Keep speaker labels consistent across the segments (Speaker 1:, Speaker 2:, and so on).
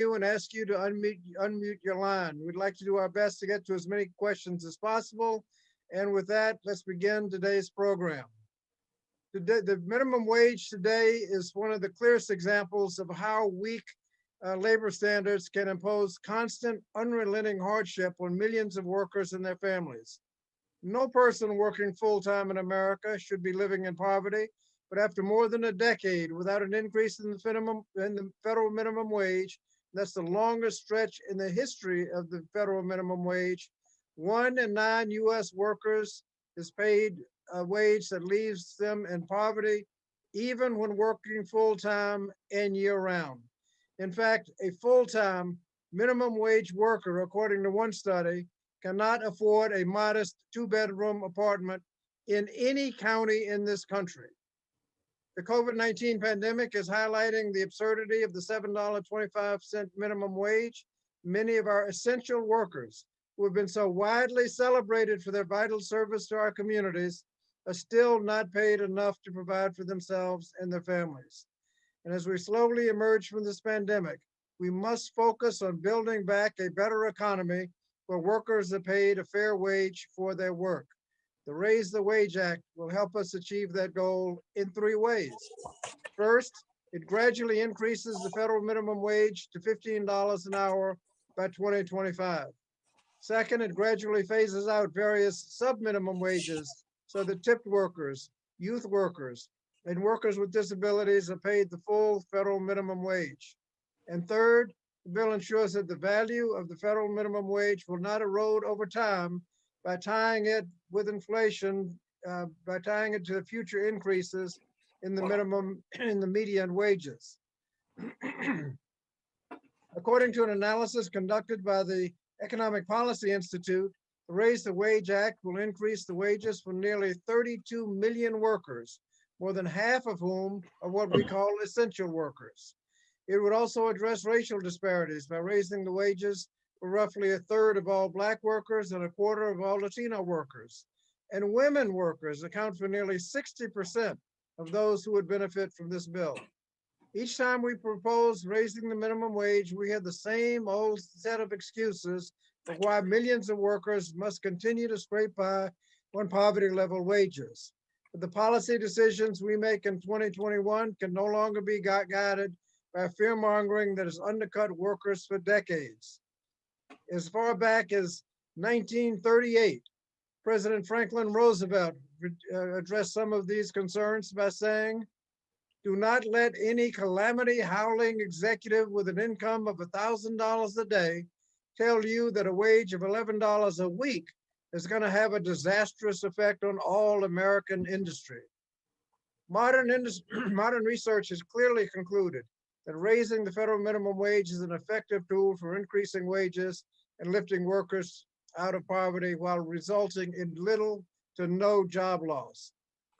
Speaker 1: you and ask you to unmute your line. We'd like to do our best to get to as many questions as possible. And with that, let's begin today's program. Today, the minimum wage today is one of the clearest examples of how weak labor standards can impose constant, unrelenting hardship on millions of workers and their families. No person working full-time in America should be living in poverty, but after more than a decade without an increase in the federal minimum wage, that's the longest stretch in the history of the federal minimum wage, 1 in 9 U.S. workers is paid a wage that leaves them in poverty, even when working full-time and year-round. In fact, a full-time minimum wage worker, according to one study, cannot afford a modest 2-bedroom apartment in any county in this country. The COVID-19 pandemic is highlighting the absurdity of the $7.25 minimum wage. Many of our essential workers, who have been so widely celebrated for their vital service to our communities, are still not paid enough to provide for themselves and their families. And as we slowly emerge from this pandemic, we must focus on building back a better economy where workers are paid a fair wage for their work. The Raise the Wage Act will help us achieve that goal in 3 ways. First, it gradually increases the federal minimum wage to $15 an hour by 2025. Second, it gradually phases out various sub-minimum wages so that tipped workers, youth workers, and workers with disabilities are paid the full federal minimum wage. And third, the bill ensures that the value of the federal minimum wage will not erode over time by tying it with inflation, by tying it to the future increases in the median wages. According to an analysis conducted by the Economic Policy Institute, the Raise the Wage Act will increase the wages for nearly 32 million workers, more than half of whom are what we call essential workers. It would also address racial disparities by raising the wages for roughly 1/3 of all Black workers and 1/4 of all Latino workers. And women workers account for nearly 60% of those who would benefit from this bill. Each time we propose raising the minimum wage, we have the same old set of excuses for why millions of workers must continue to scrape by on poverty-level wages. But the policy decisions we make in 2021 can no longer be guided by fear-mongering that has undercut workers for decades. As far back as 1938, President Franklin Roosevelt addressed some of these concerns by saying, "Do not let any calamity-howling executive with an income of $1,000 a day tell you that a wage of $11 a week is going to have a disastrous effect on all American industry." Modern research has clearly concluded that raising the federal minimum wage is an effective tool for increasing wages and lifting workers out of poverty while resulting in little to no job loss.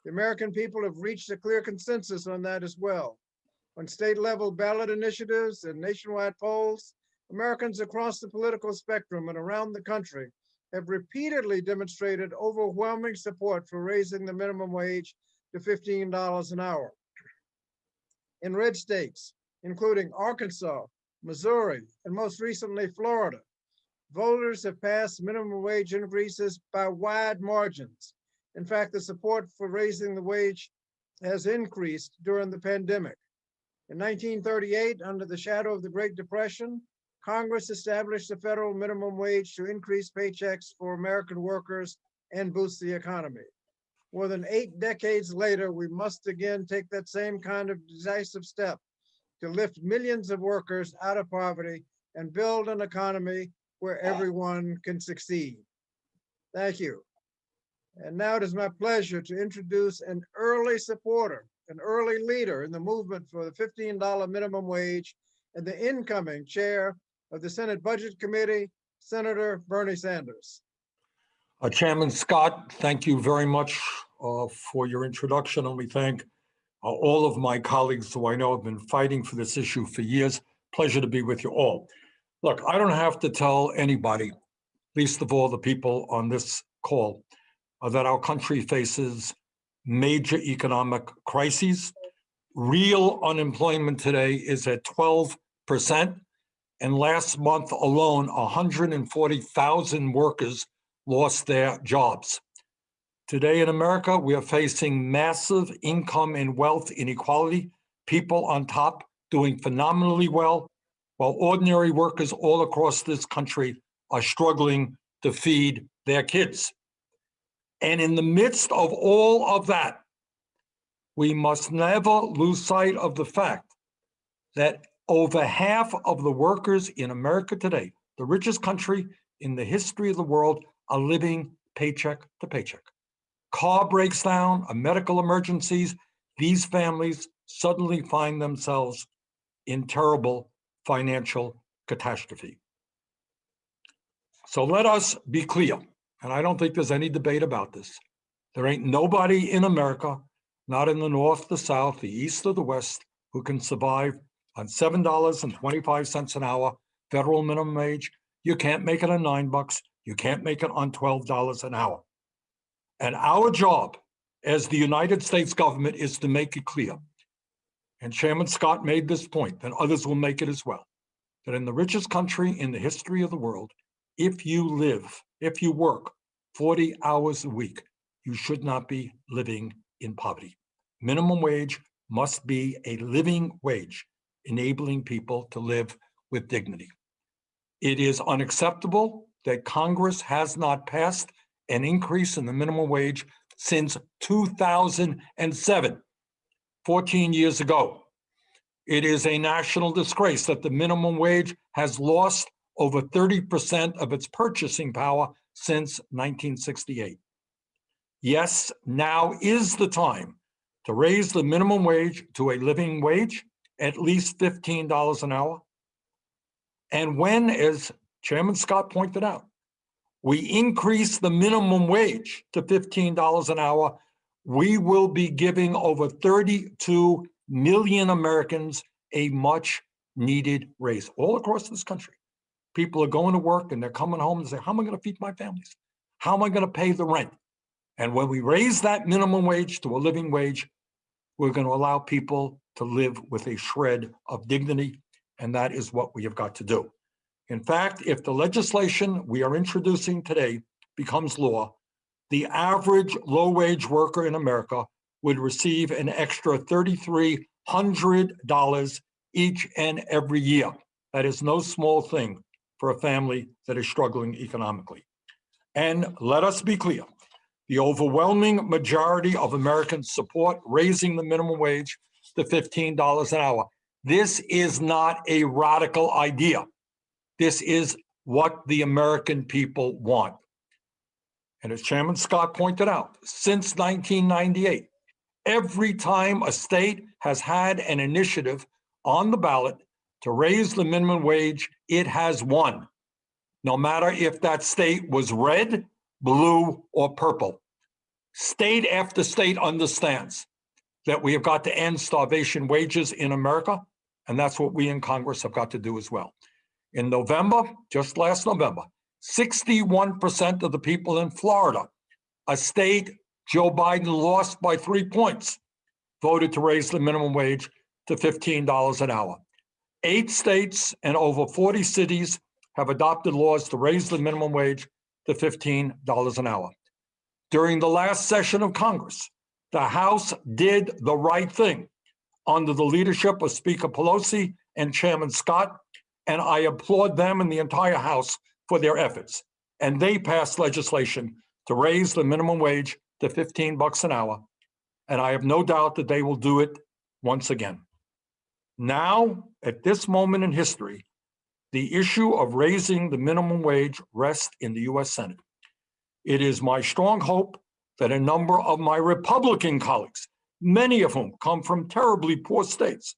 Speaker 1: The American people have reached a clear consensus on that as well. On state-level ballot initiatives and nationwide polls, Americans across the political spectrum and around the country have repeatedly demonstrated overwhelming support for raising the minimum wage to $15 an hour. In red states, including Arkansas, Missouri, and most recently Florida, voters have passed minimum wage increases by wide margins. In fact, the support for raising the wage has increased during the pandemic. In 1938, under the shadow of the Great Depression, Congress established the federal minimum wage to increase paychecks for American workers and boost the economy. More than 8 decades later, we must again take that same kind of decisive step to lift millions of workers out of poverty and build an economy where everyone can succeed. Thank you. And now it is my pleasure to introduce an early supporter, an early leader in the movement for the $15 minimum wage and the incoming chair of the Senate Budget Committee, Senator Bernie Sanders.
Speaker 2: Chairman Scott, thank you very much for your introduction, and we thank all of my colleagues who I know have been fighting for this issue for years. Pleasure to be with you all. Look, I don't have to tell anybody, least of all the people on this call, that our country faces major economic crises. Real unemployment today is at 12%, And last month alone, 140,000 workers lost their jobs. Today in America, we are facing massive income and wealth inequality, people on top doing phenomenally well, while ordinary workers all across this country are struggling to feed their kids. And in the midst of all of that, we must never lose sight of the fact that over half of the workers in America today, the richest country in the history of the world, are living paycheck to paycheck. Car breaks down, a medical emergencies, these families suddenly find themselves in terrible financial catastrophe. So let us be clear, and I don't think there's any debate about this. There ain't nobody in America, not in the North, the South, the East, or the West, who can survive on $7.25 an hour federal minimum wage. You can't make it on $9. You can't make it on $12 an hour. And our job as the United States government is to make it clear, and Chairman Scott made this point, and others will make it as well, that in the richest country in the history of the world, if you work 40 hours a week, you should not be living in poverty. Minimum wage must be a living wage, enabling people to live with dignity. It is unacceptable that Congress has not passed an increase in the minimum wage since 2007, 14 years ago. It is a national disgrace that the minimum wage has lost over 30% of its purchasing power since 1968. Yes, now is the time to raise the minimum wage to a living wage, at least $15 an hour. And when, as Chairman Scott pointed out, we increase the minimum wage to $15 an hour, we will be giving over 32 million Americans a much needed raise all across this country. People are going to work and they're coming home and say, how am I going to feed my families? How am I going to pay the rent? And when we raise that minimum wage to a living wage, we're going to allow people to live with a shred of dignity. And that is what we have got to do. In fact, if the legislation we are introducing today becomes law, the average low-wage worker in America would receive an extra $3,300 each and every year. That is no small thing for a family that is struggling economically. And let us be clear, the overwhelming majority of Americans support raising the minimum wage to $15 an hour. This is not a radical idea. This is what the American people want. And as Chairman Scott pointed out, since 1998, every time a state has had an initiative on the ballot to raise the minimum wage, it has won, no matter if that state was red, blue, or purple. State after state understands that we have got to end starvation wages in America, and that's what we in Congress have got to do as well. In November, just last November, 61% of the people in Florida, a state Joe Biden lost by 3 points, voted to raise the minimum wage to $15 an hour. 8 states and over 40 cities have adopted laws to raise the minimum wage to $15 an hour. During the last session of Congress, the House did the right thing under the leadership of Speaker Pelosi and Chairman Scott, and I applaud them and the entire House for their efforts. And they passed legislation to raise the minimum wage to $15 an hour, and I have no doubt that they will do it once again. Now, at this moment in history, the issue of raising the minimum wage rests in the U.S. Senate. It is my strong hope that a number of my Republican colleagues, many of whom come from terribly poor states,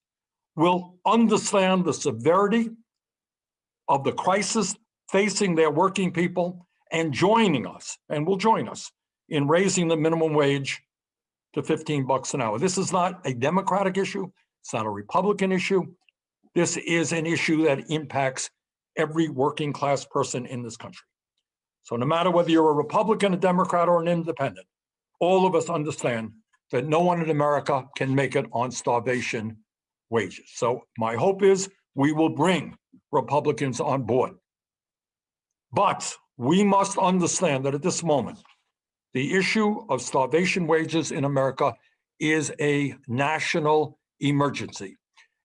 Speaker 2: will understand the severity of the crisis facing their working people and joining us, and will join us, in raising the minimum wage to $15 an hour. This is not a Democratic issue. It's not a Republican issue. This is an issue that impacts every working class person in this country. So no matter whether you're a Republican, a Democrat, or an independent, all of us understand that no one in America can make it on starvation wages. So my hope is we will bring Republicans on board. But we must understand that at this moment, the issue of starvation wages in America is a national emergency.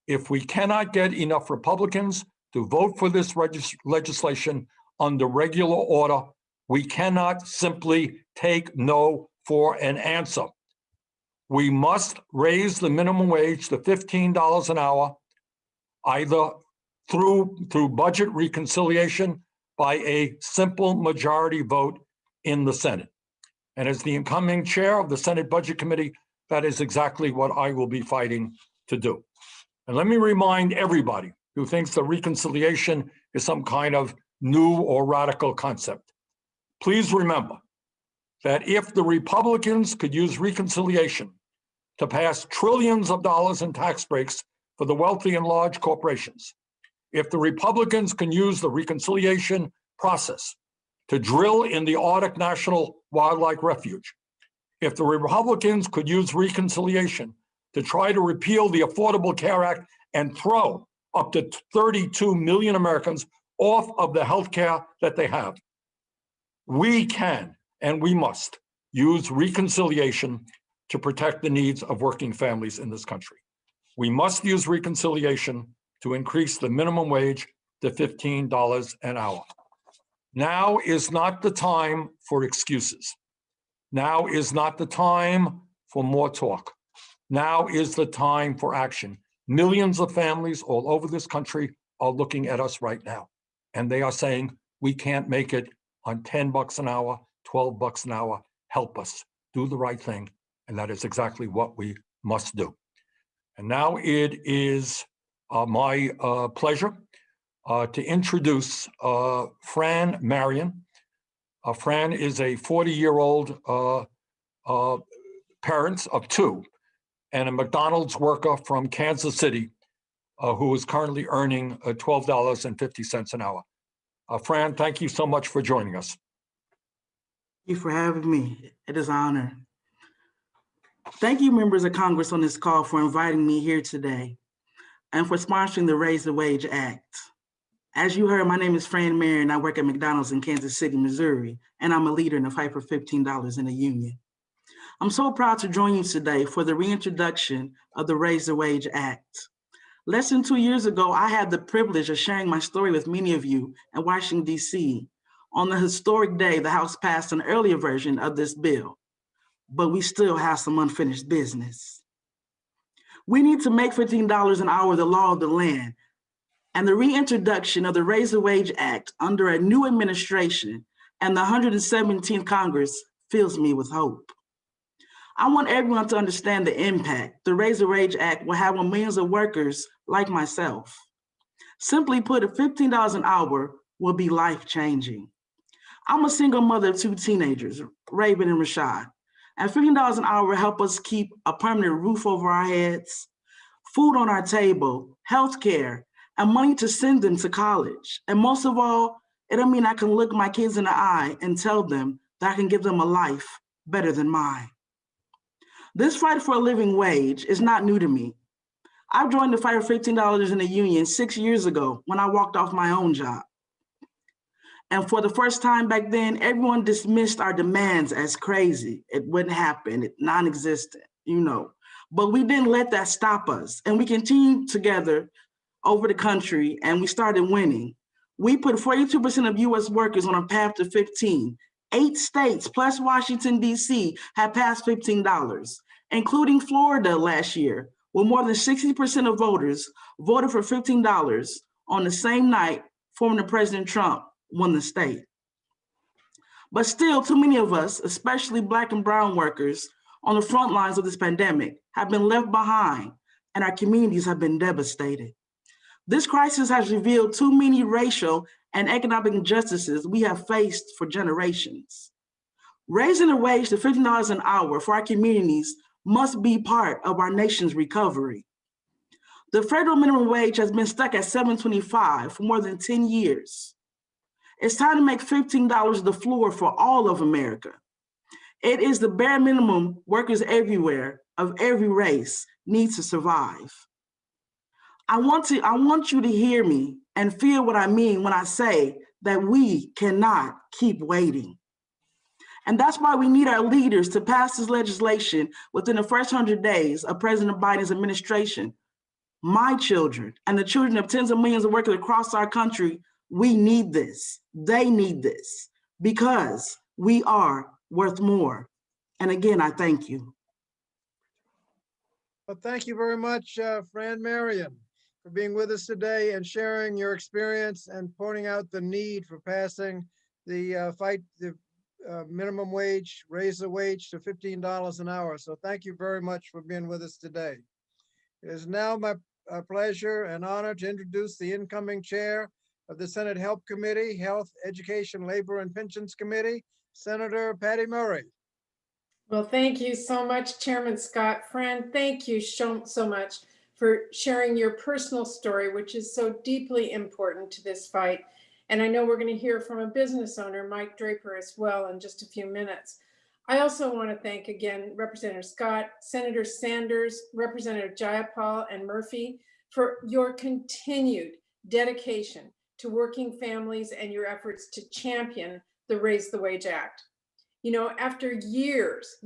Speaker 2: If we cannot get enough Republicans to vote for this legislation under regular order, we cannot simply take no for an answer. We must raise the minimum wage to $15 an hour, either through budget reconciliation by a simple majority vote in the Senate. And as the incoming chair of the Senate Budget Committee, that is exactly what I will be fighting to do. And let me remind everybody who thinks that reconciliation is some kind of new or radical concept. Please remember that if the Republicans could use reconciliation to pass trillions of dollars in tax breaks for the wealthy and large corporations, if the Republicans can use the reconciliation process to drill in the Arctic National Wildlife Refuge, if the Republicans could use reconciliation to try to repeal the Affordable Care Act and throw up to 32 million Americans off of the health care that they have, we can and we must use reconciliation to protect the needs of working families in this country. We must use reconciliation to increase the minimum wage to $15 an hour. Now is not the time for excuses. Now is not the time for more talk. Now is the time for action. Millions of families all over this country are looking at us right now, and they are saying, we can't make it on $10 an hour, $12 an hour. Help us do the right thing. And that is exactly what we must do. And now it is my pleasure to introduce Fran Marion. Fran is a 40-year-old parent of two and a McDonald's worker from Kansas City who is currently earning $12.50 an hour. Fran, thank you so much for joining us.
Speaker 3: Thank you for having me. It is an honor. Thank you, members of Congress on this call, for inviting me here today and for sponsoring the Raise the Wage Act. As you heard, my name is Fran Marion. I work at McDonald's in Kansas City, Missouri, and I'm a leader in the fight for $15 in the union. I'm so proud to join you today for the reintroduction of the Raise the Wage Act. Less than 2 years ago, I had the privilege of sharing my story with many of you in Washington, D.C. On the historic day, the House passed an earlier version of this bill, but we still have some unfinished business. We need to make $15 an hour the law of the land, and the reintroduction of the Raise the Wage Act under a new administration and the 117th Congress fills me with hope. I want everyone to understand the impact the Raise the Wage Act will have on millions of workers like myself. Simply put, $15 an hour will be life-changing. I'm a single mother of two teenagers, Raven and Rashad, and $15 an hour will help us keep a permanent roof over our heads, food on our table, health care, and money to send them to college. And most of all, it'll mean I can look my kids in the eye and tell them that I can give them a life better than mine. This fight for a living wage is not new to me. I joined the fight for $15 in the union 6 years ago when I walked off my own job. And for the first time back then, everyone dismissed our demands as crazy. It wouldn't happen, non-existent, you know. But we didn't let that stop us. And we continued together over the country and we started winning. We put 42% of US workers on a path to 15. 8 states plus Washington, D.C. have passed $15, including Florida last year, where more than 60% of voters voted for $15 on the same night former President Trump won the state. But still, too many of us, especially Black and brown workers on the front lines of this pandemic, have been left behind and our communities have been devastated. This crisis has revealed too many racial and economic injustices we have faced for generations. Raising the wage to $15 an hour for our communities must be part of our nation's recovery. The federal minimum wage has been stuck at $7.25 for more than 10 years. It's time to make $15 the floor for all of America. It is the bare minimum workers everywhere of every race need to survive. I want you to hear me and feel what I mean when I say that we cannot keep waiting. And that's why we need our leaders to pass this legislation within the first 100 days of President Biden's administration. My children and the children of tens of millions of workers across our country, we need this. They need this because we are worth more. And again, I thank you.
Speaker 1: Well, thank you very much, Fran Marion, for being with us today and sharing your experience and pointing out the need for passing the minimum wage, raise the wage to $15 an hour. So thank you very much for being with us today. It is now my pleasure and honor to introduce the incoming chair of the Senate Health Committee, Health, Education, Labor, and Pensions Committee, Senator Patty Murray.
Speaker 4: Well, thank you so much, Chairman Scott. Fran, thank you so much for sharing your personal story, which is so deeply important to this fight. And I know we're going to hear from a business owner, Mike Draper, as well in just a few minutes. I also want to thank again Representative Scott, Senator Sanders, Representative Jayapal and Murphy for your continued dedication to working families and your efforts to champion the Raise the Wage Act. You know, after years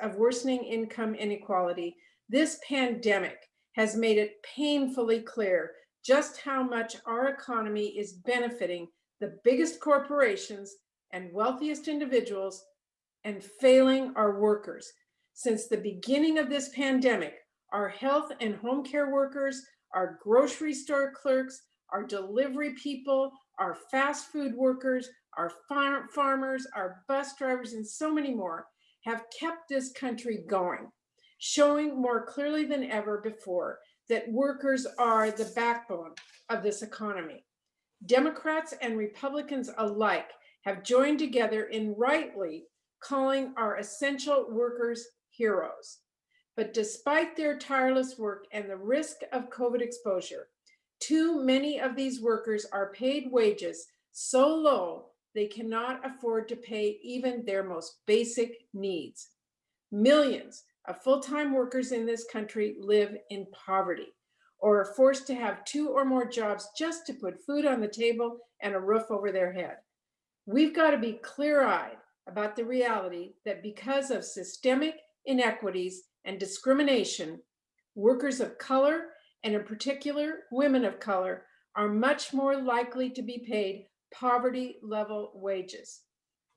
Speaker 4: of worsening income inequality, this pandemic has made it painfully clear just how much our economy is benefiting the biggest corporations and wealthiest individuals and failing our workers. Since the beginning of this pandemic, our health and home care workers, our grocery store clerks, our delivery people, our fast food workers, our farmers, our bus drivers, and so many more have kept this country going, showing more clearly than ever before that workers are the backbone of this economy. Democrats and Republicans alike have joined together in rightly calling our essential workers heroes. But despite their tireless work and the risk of COVID exposure, too many of these workers are paid wages so low they cannot afford to pay even their most basic needs. Millions of full-time workers in this country live in poverty or are forced to have 2 or more jobs just to put food on the table and a roof over their head. We've got to be clear-eyed about the reality that because of systemic inequities and discrimination, workers of color, and in particular, women of color, are much more likely to be paid poverty-level wages.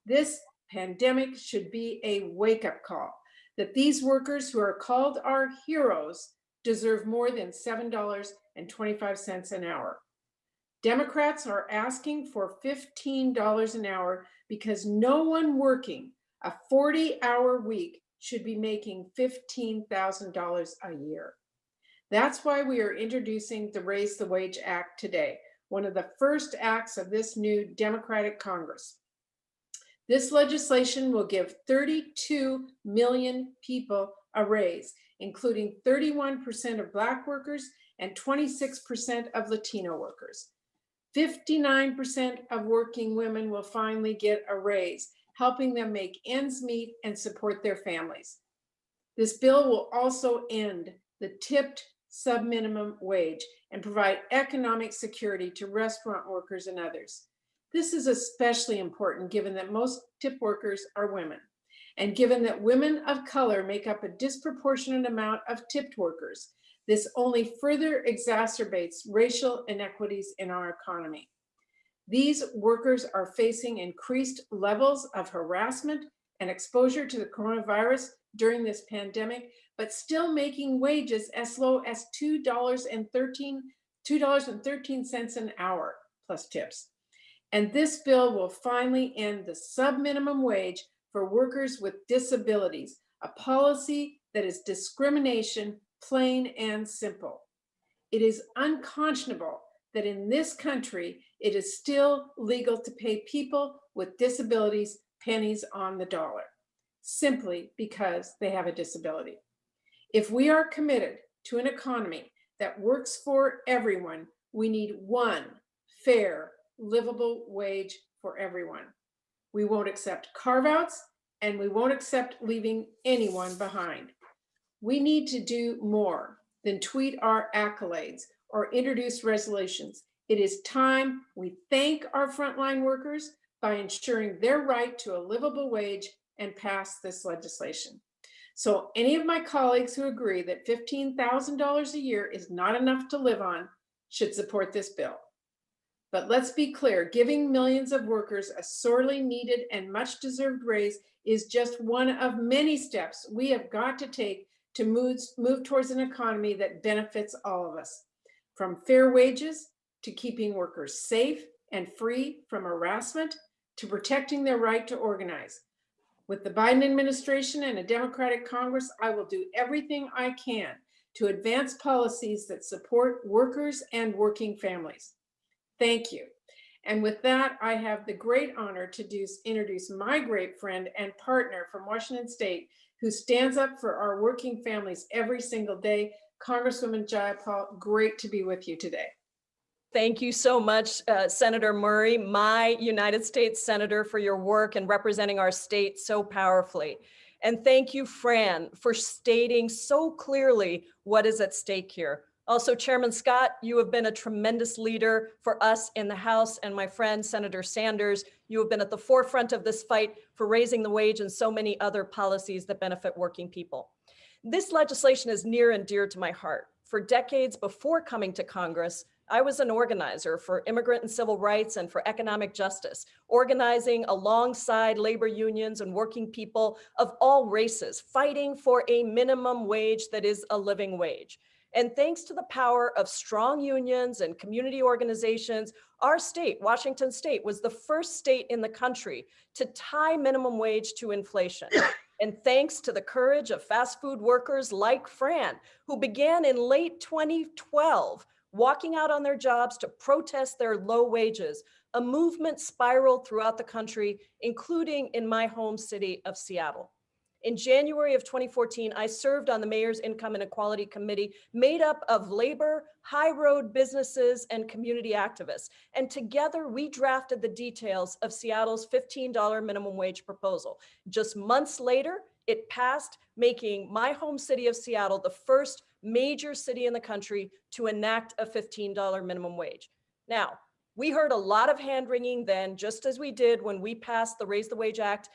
Speaker 4: This pandemic should be a wake-up call that these workers who are called our heroes deserve more than $7.25 an hour. Democrats are asking for $15 an hour because no one working a 40-hour week should be making $15,000 a year. That's why we are introducing the Raise the Wage Act today, one of the first acts of this new Democratic Congress. This legislation will give 32 million people a raise, including 31% of Black workers and 26% of Latino workers. 59% of working women will finally get a raise, helping them make ends meet and support their families. This bill will also end the tipped sub-minimum wage and provide economic security to restaurant workers and others. This is especially important given that most tip workers are women, and given that women of color make up a disproportionate amount of tipped workers. This only further exacerbates racial inequities in our economy. These workers are facing increased levels of harassment and exposure to the coronavirus during this pandemic, but still making wages as low as $2.13 an hour plus tips. And this bill will finally end the sub-minimum wage for workers with disabilities, a policy that is discrimination, plain and simple. It is unconscionable that in this country, it is still legal to pay people with disabilities pennies on the dollar, simply because they have a disability. If we are committed to an economy that works for everyone, we need one fair, livable wage for everyone. We won't accept carve-outs, and we won't accept leaving anyone behind. We need to do more than tweet our accolades or introduce resolutions. It is time we thank our frontline workers by ensuring their right to a livable wage and pass this legislation. So any of my colleagues who agree that $15,000 a year is not enough to live on should support this bill. But let's be clear, giving millions of workers a sorely needed and much deserved raise is just one of many steps we have got to take to move towards an economy that benefits all of us. From fair wages to keeping workers safe and free from harassment to protecting their right to organize. With the Biden administration and a Democratic Congress, I will do everything I can to advance policies that support workers and working families. Thank you. And with that, I have the great honor to introduce my great friend and partner from Washington State, who stands up for our working families every single day, Congresswoman Jayapal. Great to be with you today.
Speaker 5: Thank you so much, Senator Murray, my United States Senator, for your work and representing our state so powerfully. And thank you, Fran, for stating so clearly what is at stake here. Also, Chairman Scott, you have been a tremendous leader for us in the House, and my friend, Senator Sanders, you have been at the forefront of this fight for raising the wage and so many other policies that benefit working people. This legislation is near and dear to my heart. For decades before coming to Congress, I was an organizer for immigrant and civil rights and for economic justice, organizing alongside labor unions and working people of all races, fighting for a minimum wage that is a living wage. And thanks to the power of strong unions and community organizations, our state, Washington State, was the first state in the country to tie minimum wage to inflation. And thanks to the courage of fast food workers like Fran, who began in late 2012, walking out on their jobs to protest their low wages, a movement spiraled throughout the country, including in my home city of Seattle. In January of 2014, I served on the Mayor's Income and Equality Committee, made up of labor, high road businesses, and community activists. And together we drafted the details of Seattle's $15 minimum wage proposal. Just months later, it passed, making my home city of Seattle the first major city in the country to enact a $15 minimum wage. Now, we heard a lot of hand-wringing then, just as we did when we passed the Raise the Wage Act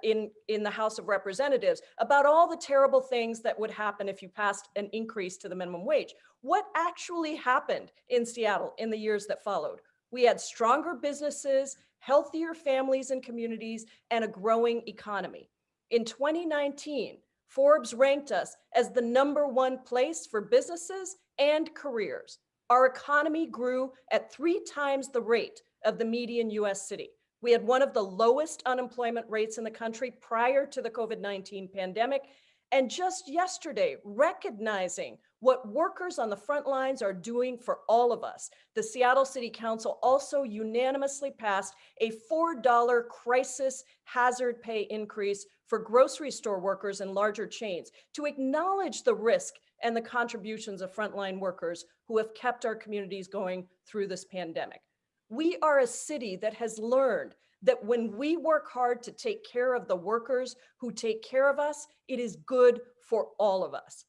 Speaker 5: in the House of Representatives, about all the terrible things that would happen if you passed an increase to the minimum wage. What actually happened in Seattle in the years that followed? We had stronger businesses, healthier families and communities, and a growing economy. In 2019, Forbes ranked us as the #1 place for businesses and careers. Our economy grew at 3 times the rate of the median US city. We had one of the lowest unemployment rates in the country prior to the COVID-19 pandemic. And just yesterday, recognizing what workers on the front lines are doing for all of us, the Seattle City Council also unanimously passed a $4 crisis hazard pay increase for grocery store workers and larger chains to acknowledge the risk and the contributions of frontline workers who have kept our communities going through this pandemic. We are a city that has learned that when we work hard to take care of the workers who take care of us, it is good for all of us.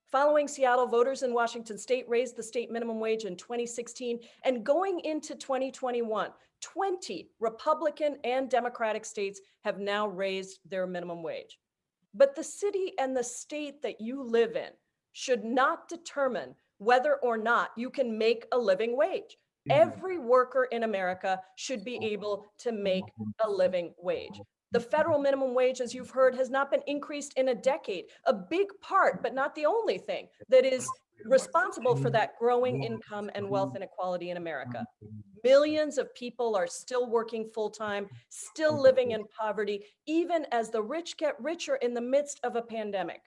Speaker 5: Following Seattle, voters in Washington State raised the state minimum wage in 2016, and going into 2021, 20 Republican and Democratic states have now raised their minimum wage. But the city and the state that you live in should not determine whether or not you can make a living wage. Every worker in America should be able to make a living wage. The federal minimum wage, as you've heard, has not been increased in a decade. A big part, but not the only thing, that is responsible for that growing income and wealth inequality in America. Millions of people are still working full-time, still living in poverty, even as the rich get richer in the midst of a pandemic.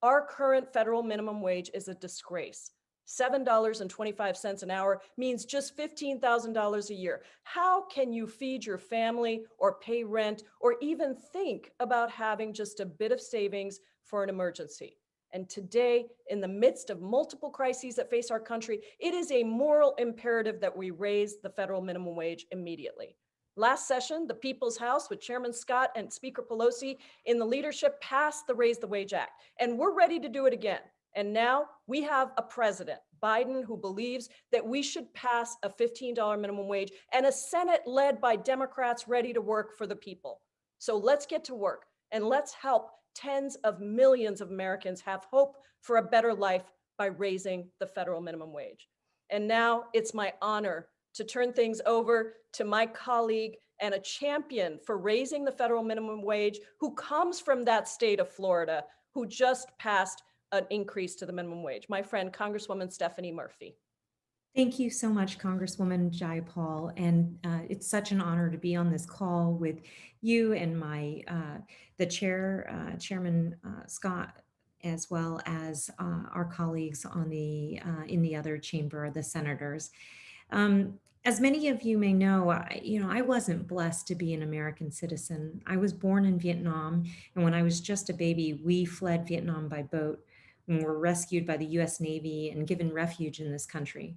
Speaker 5: Our current federal minimum wage is a disgrace. $7.25 an hour means just $15,000 a year. How can you feed your family or pay rent or even think about having just a bit of savings for an emergency? And today, in the midst of multiple crises that face our country, it is a moral imperative that we raise the federal minimum wage immediately. Last session, the People's House with Chairman Scott and Speaker Pelosi in the leadership passed the Raise the Wage Act, and we're ready to do it again. And now we have a president, Biden, who believes that we should pass a $15 minimum wage, and a Senate led by Democrats ready to work for the people. So let's get to work and let's help tens of millions of Americans have hope for a better life by raising the federal minimum wage. And now it's my honor to turn things over to my colleague and a champion for raising the federal minimum wage, who comes from that state of Florida, who just passed an increase to the minimum wage, my friend, Congresswoman Stephanie Murphy.
Speaker 6: Thank you so much, Congresswoman Jayapal. And it's such an honor to be on this call with you and the Chairman Scott, as well as our colleagues on in the other chamber, the senators. As many of you may know, I wasn't blessed to be an American citizen. I was born in Vietnam, and when I was just a baby, we fled Vietnam by boat and were rescued by the US Navy and given refuge in this country.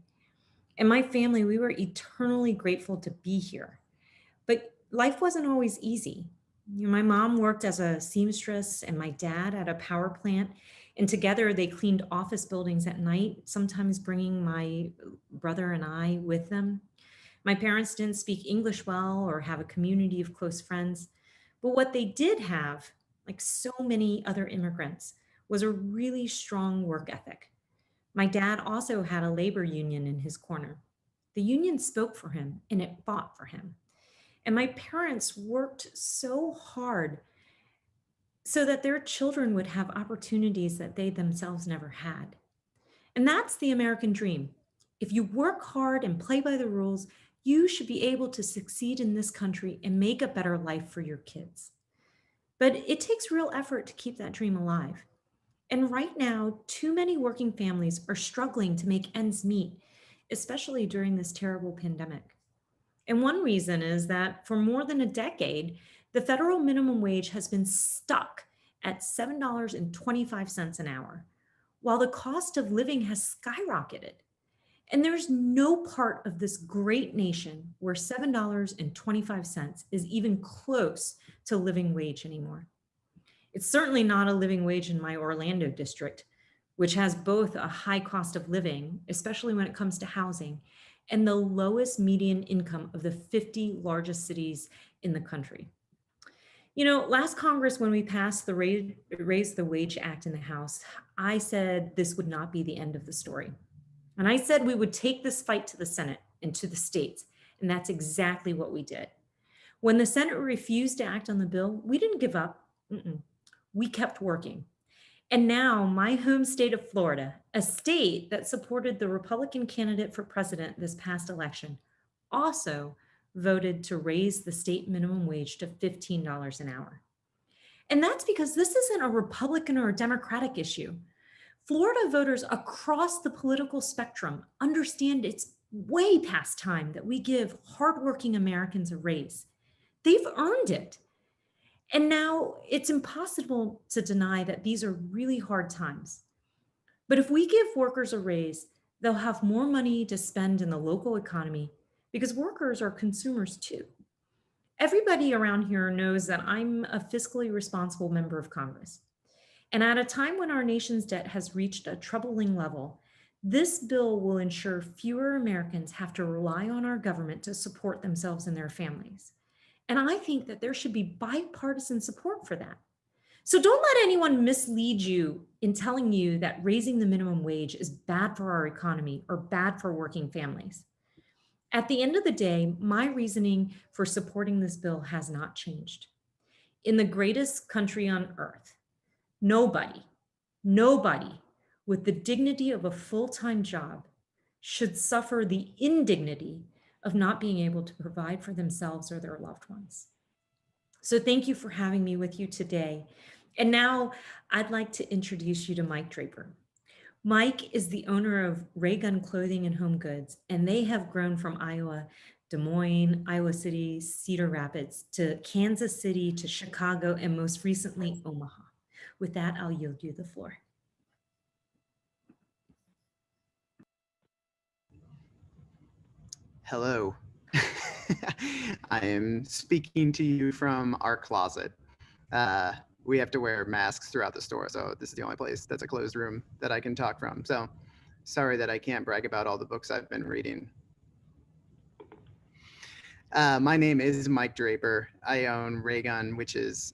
Speaker 6: And my family, we were eternally grateful to be here. But life wasn't always easy. My mom worked as a seamstress and my dad at a power plant. And together they cleaned office buildings at night, sometimes bringing my brother and I with them. My parents didn't speak English well or have a community of close friends. But what they did have, like so many other immigrants, was a really strong work ethic. My dad also had a labor union in his corner. The union spoke for him and it fought for him. And my parents worked so hard so that their children would have opportunities that they themselves never had. And that's the American dream. If you work hard and play by the rules, you should be able to succeed in this country and make a better life for your kids. But it takes real effort to keep that dream alive. And right now, too many working families are struggling to make ends meet, especially during this terrible pandemic. And one reason is that for more than a decade, the federal minimum wage has been stuck at $7.25 an hour, while the cost of living has skyrocketed. And there's no part of this great nation where $7.25 is even close to living wage anymore. It's certainly not a living wage in my Orlando district, which has both a high cost of living, especially when it comes to housing, and the lowest median income of the 50 largest cities in the country. Last Congress, when we passed the Raise the Wage Act in the House, I said this would not be the end of the story. And I said we would take this fight to the Senate and to the states, and that's exactly what we did. When the Senate refused to act on the bill, we didn't give up. We kept working. And now my home state of Florida, a state that supported the Republican candidate for president this past election, also voted to raise the state minimum wage to $15 an hour. And that's because this isn't a Republican or a Democratic issue. Florida voters across the political spectrum understand it's way past time that we give hardworking Americans a raise. They've earned it. And now it's impossible to deny that these are really hard times. But if we give workers a raise, they'll have more money to spend in the local economy because workers are consumers too. Everybody around here knows that I'm a fiscally responsible member of Congress. And at a time when our nation's debt has reached a troubling level, this bill will ensure fewer Americans have to rely on our government to support themselves and their families. And I think that there should be bipartisan support for that. So don't let anyone mislead you in telling you that raising the minimum wage is bad for our economy or bad for working families. At the end of the day, my reasoning for supporting this bill has not changed. In the greatest country on earth, nobody with the dignity of a full-time job should suffer the indignity of not being able to provide for themselves or their loved ones. So thank you for having me with you today. And now I'd like to introduce you to Mike Draper. Mike is the owner of Ray Gun Clothing and Home Goods, and they have grown from Iowa, Des Moines, Iowa City, Cedar Rapids, to Kansas City, to Chicago, and most recently, Omaha. With that, I'll yield you the floor.
Speaker 7: Hello. I am speaking to you from our closet. We have to wear masks throughout the store, so this is the only place that's a closed room that I can talk from. So Sorry that I can't brag about all the books I've been reading. My name is Mike Draper. I own Raygun, which is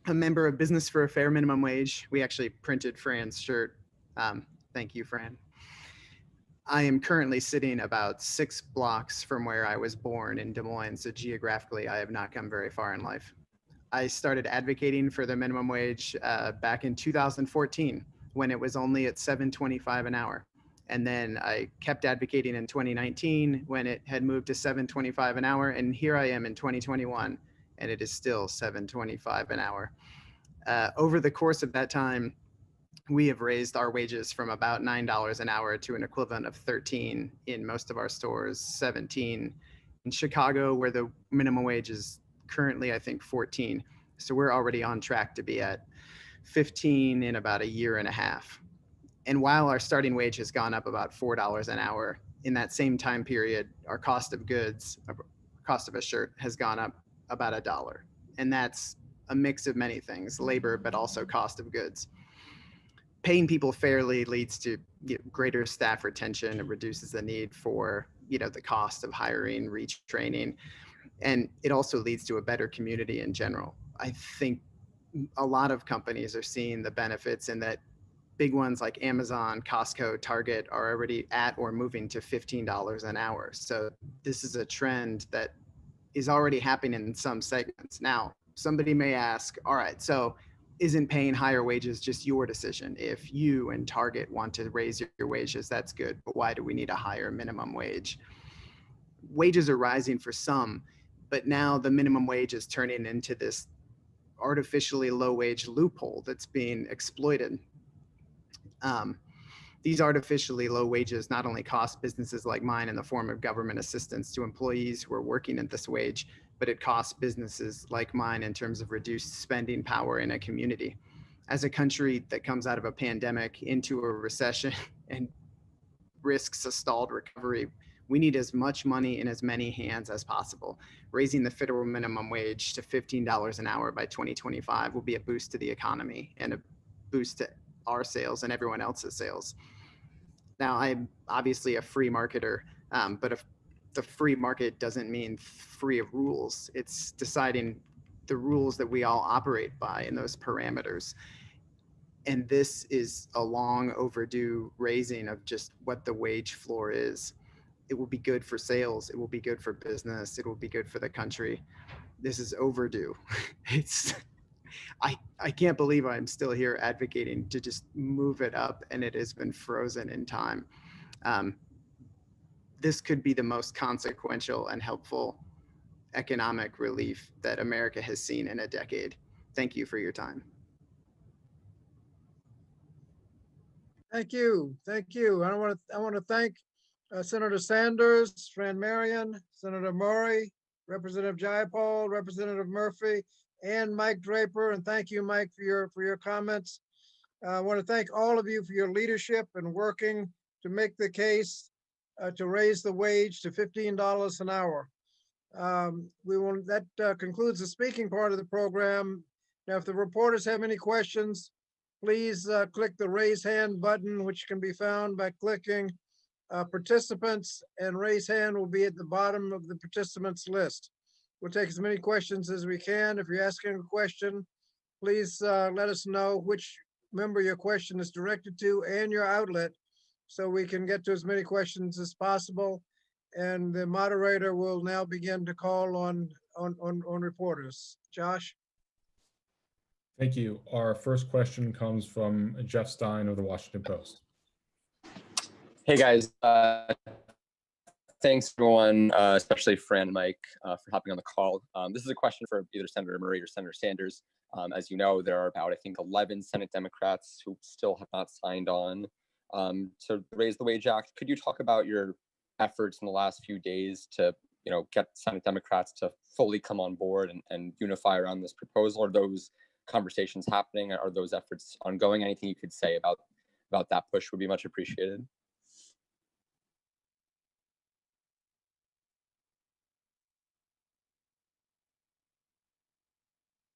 Speaker 7: a member of Business for a Fair Minimum Wage. We actually printed Fran's shirt. Thank you, Fran. I am currently sitting about 6 blocks from where I was born in Des Moines, so geographically I have not come very far in life. I started advocating for the minimum wage back in 2014 when it was only at $7.25 an hour. And then I kept advocating in 2019 when it had moved to $7.25 an hour. And here I am in 2021, and it is still $7.25 an hour. Over the course of that time, we have raised our wages from about $9 an hour to an equivalent of 13 in most of our stores, 17 in Chicago, where the minimum wage is currently, I think, 14. So we're already on track to be at 15 in about a year and a half. And while our starting wage has gone up about $4 an hour, in that same time period, our cost of goods, cost of a shirt has gone up about $1. And that's a mix of many things, labor, but also cost of goods. Paying people fairly leads to greater staff retention. It reduces the need for the cost of hiring, retraining, and it also leads to a better community in general. I think a lot of companies are seeing the benefits in that big ones like Amazon, Costco, Target are already at or moving to $15 an hour. So this is a trend that is already happening in some segments. Now, somebody may ask, all right, so isn't paying higher wages just your decision? If you and Target want to raise your wages, that's good. But why do we need a higher minimum wage? Wages are rising for some, but now the minimum wage is turning into this artificially low wage loophole that's being exploited. These artificially low wages not only cost businesses like mine in the form of government assistance to employees who are working at this wage, but it costs businesses like mine in terms of reduced spending power in a community. As a country that comes out of a pandemic into a recession and risks a stalled recovery, we need as much money in as many hands as possible. Raising the federal minimum wage to $15 an hour by 2025 will be a boost to the economy and a boost to our sales and everyone else's sales. Now, I'm obviously a free marketer, but if the free market doesn't mean free of rules, it's deciding the rules that we all operate by and those parameters. And this is a long overdue raising of just what the wage floor is. It will be good for sales. It will be good for business. It will be good for the country. This is overdue. I can't believe I'm still here advocating to just move it up, and it has been frozen in time. This could be the most consequential and helpful economic relief that America has seen in a decade. Thank you for your time.
Speaker 1: Thank you. Thank you. I want to thank Senator Sanders, Fran Marion, Senator Murray, Representative Jayapal, Representative Murphy, and Mike Draper. And thank you, Mike, for your comments. I want to thank all of you for your leadership and working to make the case to raise the wage to $15 an hour. That concludes the speaking part of the program. Now, if the reporters have any questions, please click the raise hand button, which can be found by clicking participants, and raise hand will be at the bottom of the participants list. We'll take as many questions as we can. If you're asking a question, please let us know which member your question is directed to and your outlet, so we can get to as many questions as possible. And the moderator will now begin to call on reporters. Josh?
Speaker 8: Thank you. Our first question comes from Jeff Stein of the Washington Post.
Speaker 9: Hey guys, thanks everyone, especially Fran and Mike, for hopping on the call. This is a question for either Senator Murray or Senator Sanders. As you know, there are about, I think, 11 Senate Democrats who still have not signed on to raise the Wage Act. Could you talk about your efforts in the last few days to, get Senate Democrats to fully come on board and unify around this proposal? Are those conversations happening? Are those efforts ongoing? Anything you could say about that push would be much appreciated.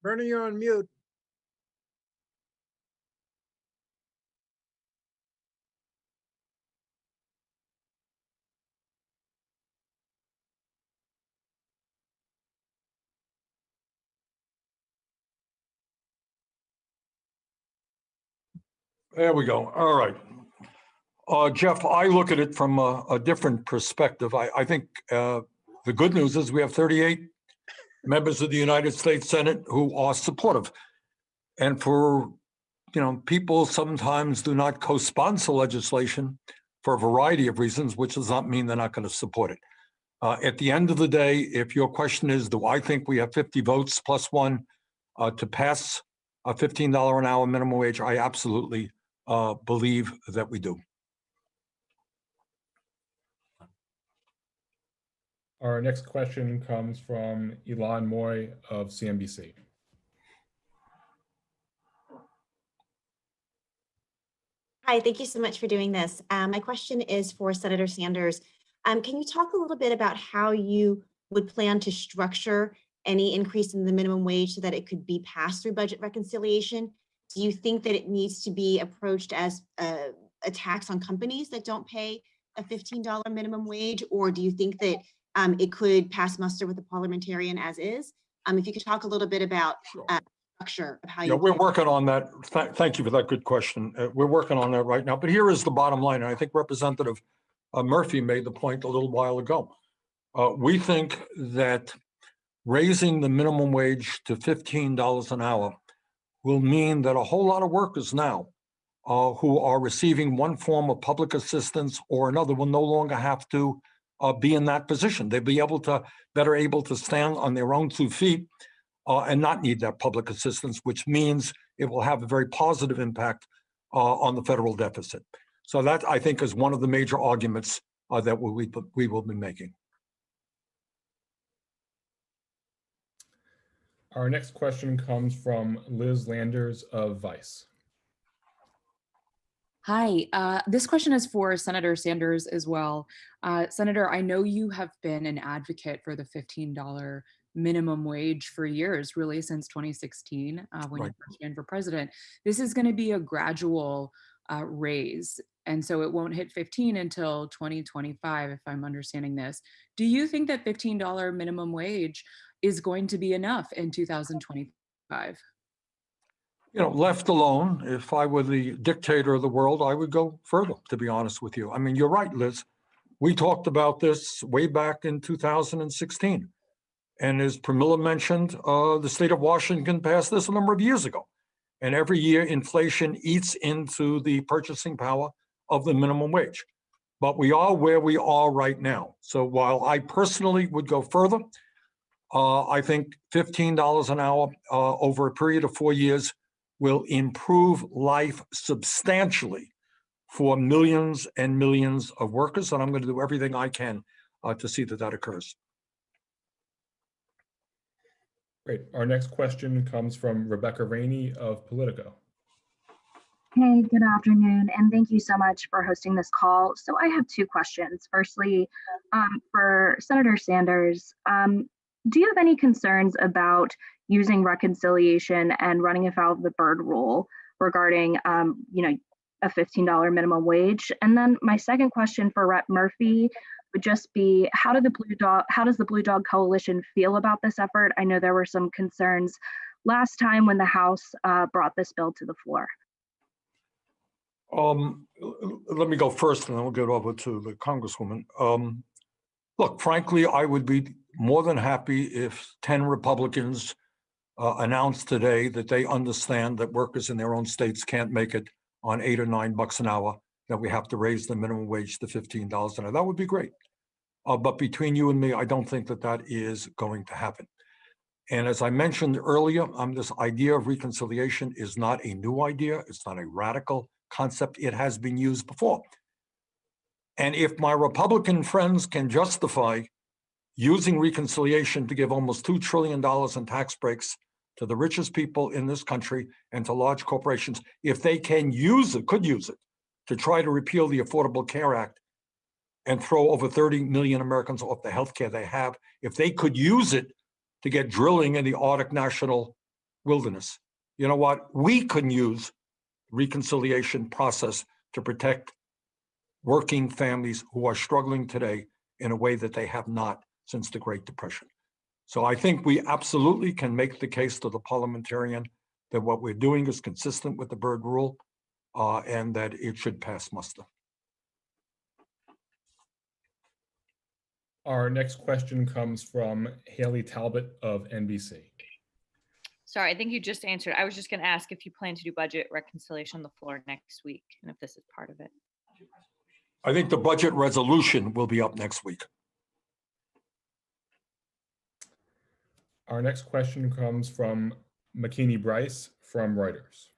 Speaker 1: Bernie, you're on mute.
Speaker 2: There we go. All right. Jeff, I look at it from a different perspective. I think the good news is we have 38 members of the United States Senate who are supportive. And for, people sometimes do not co-sponsor legislation for a variety of reasons, which does not mean they're not going to support it. At the end of the day, if your question is, do I think we have 50 votes plus one to pass a $15 an hour minimum wage? I absolutely believe that we do.
Speaker 8: Our next question comes from Elon Moy of CNBC.
Speaker 10: Hi, thank you so much for doing this. My question is for Senator Sanders. Can you talk a little bit about how you would plan to structure any increase in the minimum wage so that it could be passed through budget reconciliation? Do you think that it needs to be approached as a tax on companies that don't pay a $15 minimum wage? Or do you think that it could pass muster with the parliamentarian as is? If you could talk a little bit about structure of how you.
Speaker 2: We're working on that. Thank you for that good question. We're working on that right now. But here is the bottom line. And I think Representative Murphy made the point a little while ago. We think that raising the minimum wage to $15 an hour will mean that a whole lot of workers now who are receiving one form of public assistance or another will no longer have to be in that position. They'll be better able to stand on their own 2 feet and not need that public assistance, which means it will have a very positive impact on the federal deficit. So that, I think, is one of the major arguments that we will be making.
Speaker 8: Our next question comes from Liz Landers of Vice.
Speaker 11: Hi, this question is for Senator Sanders as well. Senator, I know you have been an advocate for the $15 minimum wage for years, really since 2016, when you first ran for president. This is going to be a gradual raise, and so it won't hit 15 until 2025, if I'm understanding this. Do you think that $15 minimum wage is going to be enough in 2025?
Speaker 2: Left alone, if I were the dictator of the world, I would go further, to be honest with you. I mean, you're right, Liz. We talked about this way back in 2016. And as Pramila mentioned, the state of Washington passed this a number of years ago. And every year, inflation eats into the purchasing power of the minimum wage. But we are where we are right now. So while I personally would go further, I think $15 an hour over a period of 4 years will improve life substantially for millions and millions of workers. And I'm going to do everything I can to see that occurs.
Speaker 8: Great. Our next question comes from Rebecca Rainey of Politico.
Speaker 12: Hey, good afternoon, and thank you so much for hosting this call. So I have 2 questions. Firstly, for Senator Sanders, do you have any concerns about using reconciliation and running afoul of the Byrd Rule regarding, a $15 minimum wage? And then my second question for Rep. Murphy would just be, how does the Blue Dog Coalition feel about this effort? I know there were some concerns last time when the House brought this bill to the floor.
Speaker 2: Let me go first, and then we'll get over to the Congresswoman. Look, frankly, I would be more than happy if 10 Republicans announced today that they understand that workers in their own states can't make it on $8 or $9 an hour, that we have to raise the minimum wage to $15 an hour. That would be great. But between you and me, I don't think that is going to happen. And as I mentioned earlier, this idea of reconciliation is not a new idea. It's not a radical concept. It has been used before. And if my Republican friends can justify using reconciliation to give almost $2 trillion in tax breaks to the richest people in this country and to large corporations, if they could use it to try to repeal the Affordable Care Act and throw over 30 million Americans off the health care they have, if they could use it to get drilling in the Arctic National Wilderness, you know what? We couldn't use reconciliation process to protect working families who are struggling today in a way that they have not since the Great Depression. So I think we absolutely can make the case to the parliamentarian that what we're doing is consistent with the Byrd Rule. and that it should pass muster.
Speaker 8: Our next question comes from Haley Talbot of NBC.
Speaker 13: Sorry, I think you just answered. I was just going to ask if you plan to do budget reconciliation on the floor next week and if this is part of it.
Speaker 2: I think the budget resolution will be up next week.
Speaker 8: Our next question comes from McKinney Bryce from Reuters.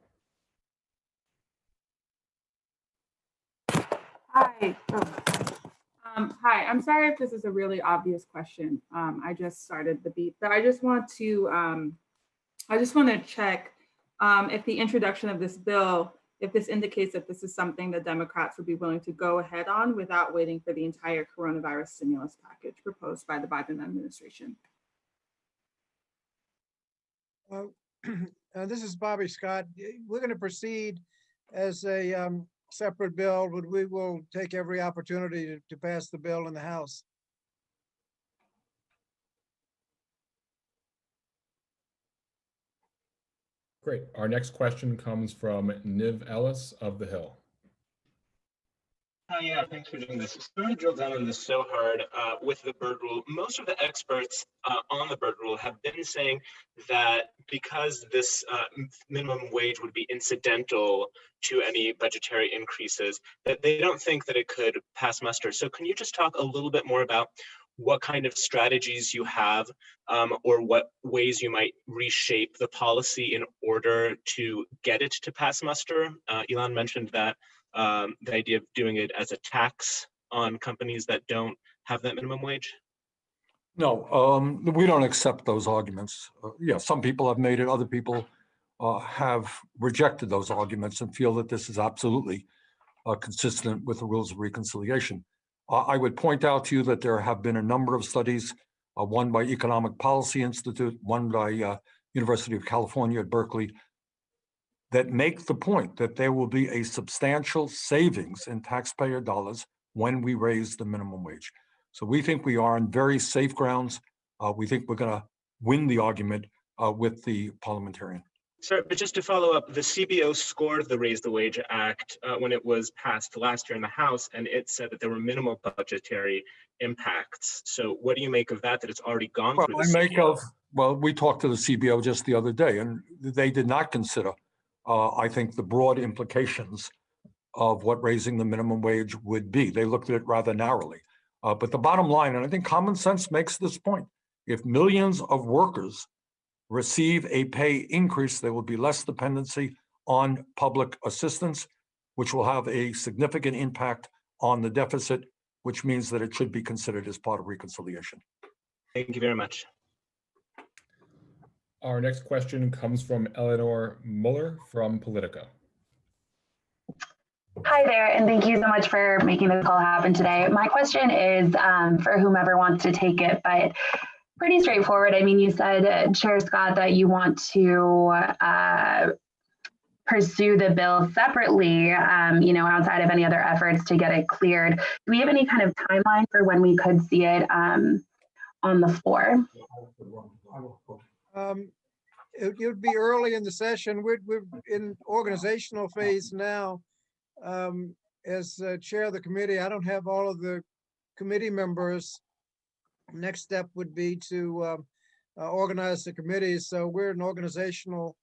Speaker 14: Hi. Hi, I'm sorry if this is a really obvious question. I just started the beat, but I just want to check if the introduction of this bill, if this indicates that this is something that Democrats would be willing to go ahead on without waiting for the entire coronavirus stimulus package proposed by the Biden administration.
Speaker 1: This is Bobby Scott. We're going to proceed as a separate bill, but we will take every opportunity to pass the bill in the House.
Speaker 8: Great. Our next question comes from Niv Ellis of The Hill.
Speaker 15: Yeah, thanks for doing this. So I'm going to drill down on this so hard with the bird rule. Most of the experts on the bird rule have been saying that because this minimum wage would be incidental to any budgetary increases, that they don't think that it could pass muster. So can you just talk a little bit more about what kind of strategies you have or what ways you might reshape the policy in order to get it to pass muster? Elon mentioned that the idea of doing it as a tax on companies that don't have that minimum wage?
Speaker 2: No, we don't accept those arguments. Yeah, some people have made it, other people have rejected those arguments and feel that this is absolutely consistent with the rules of reconciliation. I would point out to you that there have been a number of studies, one by Economic Policy Institute, one by University of California at Berkeley, that make the point that there will be a substantial savings in taxpayer dollars when we raise the minimum wage. So we think we are on very safe grounds. We think we're going to win the argument with the parliamentarian.
Speaker 15: Sir, but just to follow up, the CBO scored the Raise the Wage Act when it was passed last year in the House, and it said that there were minimal budgetary impacts. So what do you make of that, that it's already gone through the CBO?
Speaker 2: Well, we talked to the CBO just the other day, and they did not consider, I think, the broad implications of what raising the minimum wage would be. They looked at it rather narrowly. But the bottom line, and I think common sense makes this point, if millions of workers receive a pay increase, there will be less dependency on public assistance, which will have a significant impact on the deficit, which means that it should be considered as part of reconciliation.
Speaker 15: Thank you very much.
Speaker 8: Our next question comes from Eleanor Mueller from Politico.
Speaker 12: Hi there, and thank you so much for making this call happen today. My question is for whomever wants to take it, but pretty straightforward. I mean, you said, Chair Scott, that you want to pursue the bill separately, outside of any other efforts to get it cleared. Do we have any kind of timeline for when we could see it on the floor?
Speaker 1: It would be early in the session. We're in organizational phase now. As chair of the committee, I don't have all of the committee members. Next step would be to organize the committee. So we're in organizational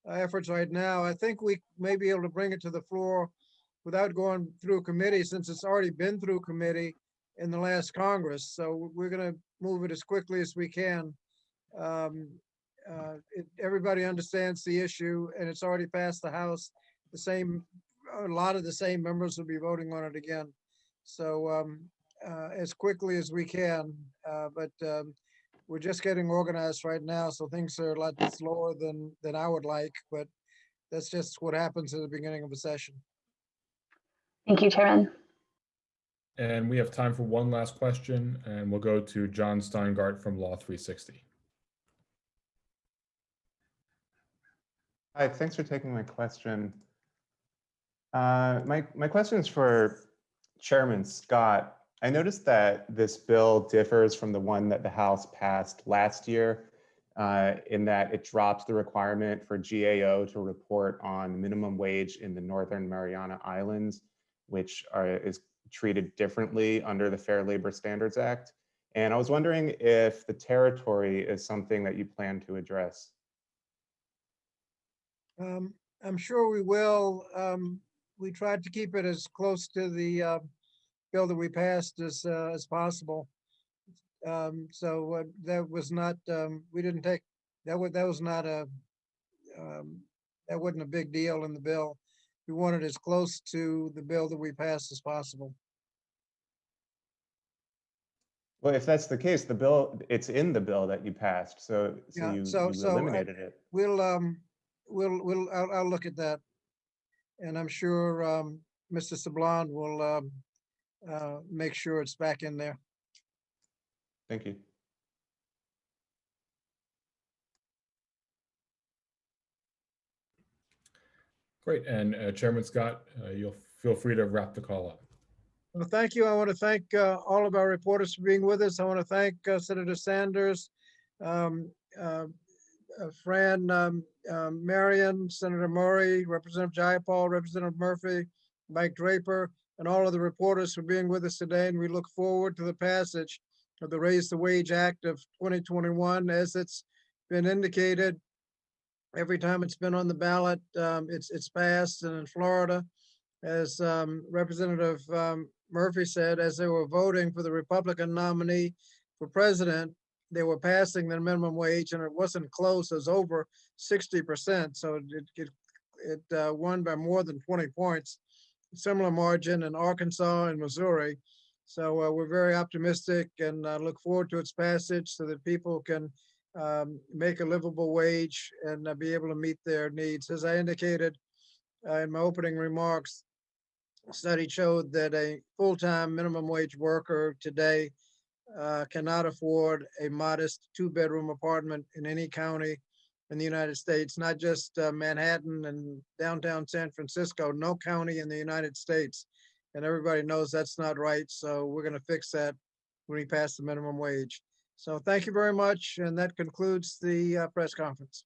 Speaker 1: efforts right now. I think we may be able to bring it to the floor without going through committee, since it's already been through committee in the last Congress. So we're going to move it as quickly as we can. Everybody understands the issue, and it's already passed the House. A lot of the same members will be voting on it again. So as quickly as we can, but we're just getting organized right now, so things are a lot slower than I would like, but that's just what happens at the beginning of a session.
Speaker 12: Thank you, Chairman.
Speaker 8: And we have time for one last question, and we'll go to John Steingart from Law 360.
Speaker 16: Hi, thanks for taking my question. My question is for Chairman Scott. I noticed that this bill differs from the one that the House passed last year in that it drops the requirement for GAO to report on minimum wage in the Northern Mariana Islands, which is treated differently under the Fair Labor Standards Act. And I was wondering if the territory is something that you plan to address.
Speaker 1: I'm sure we will. We tried to keep it as close to the bill that we passed as possible. So that was not, we didn't take, that was not a, that wasn't a big deal in the bill. We wanted as close to the bill that we passed as possible.
Speaker 16: Well, if that's the case, the bill, it's in the bill that you passed, so
Speaker 1: Yeah,
Speaker 16: you
Speaker 1: so
Speaker 16: eliminated it.
Speaker 1: I'll look at that. And I'm sure Mr. Sablon will make sure it's back in there.
Speaker 16: Thank you.
Speaker 8: Great. And Chairman Scott, you'll feel free to wrap the call up.
Speaker 1: Well, thank you. I want to thank all of our reporters for being with us. I want to thank Senator Sanders, Fran Marion, Senator Murray, Representative Jayapal, Representative Murphy, Mike Draper, and all of the reporters for being with us today. And we look forward to the passage of the Raise the Wage Act of 2021. As it's been indicated, every time it's been on the ballot, it's passed. And in Florida, as Representative Murphy said, as they were voting for the Republican nominee for president, they were passing the minimum wage, and it wasn't close. It was over 60%. So it won by more than 20 points. Similar margin in Arkansas and Missouri. So we're very optimistic and look forward to its passage so that people can make a livable wage and be able to meet their needs. As I indicated in my opening remarks, a study showed that a full-time minimum wage worker today cannot afford a modest 2-bedroom apartment in any county in the United States, not just Manhattan and downtown San Francisco, no county in the United States. And everybody knows that's not right. So we're going to fix that when we pass the minimum wage. So thank you very much. And that concludes the press conference.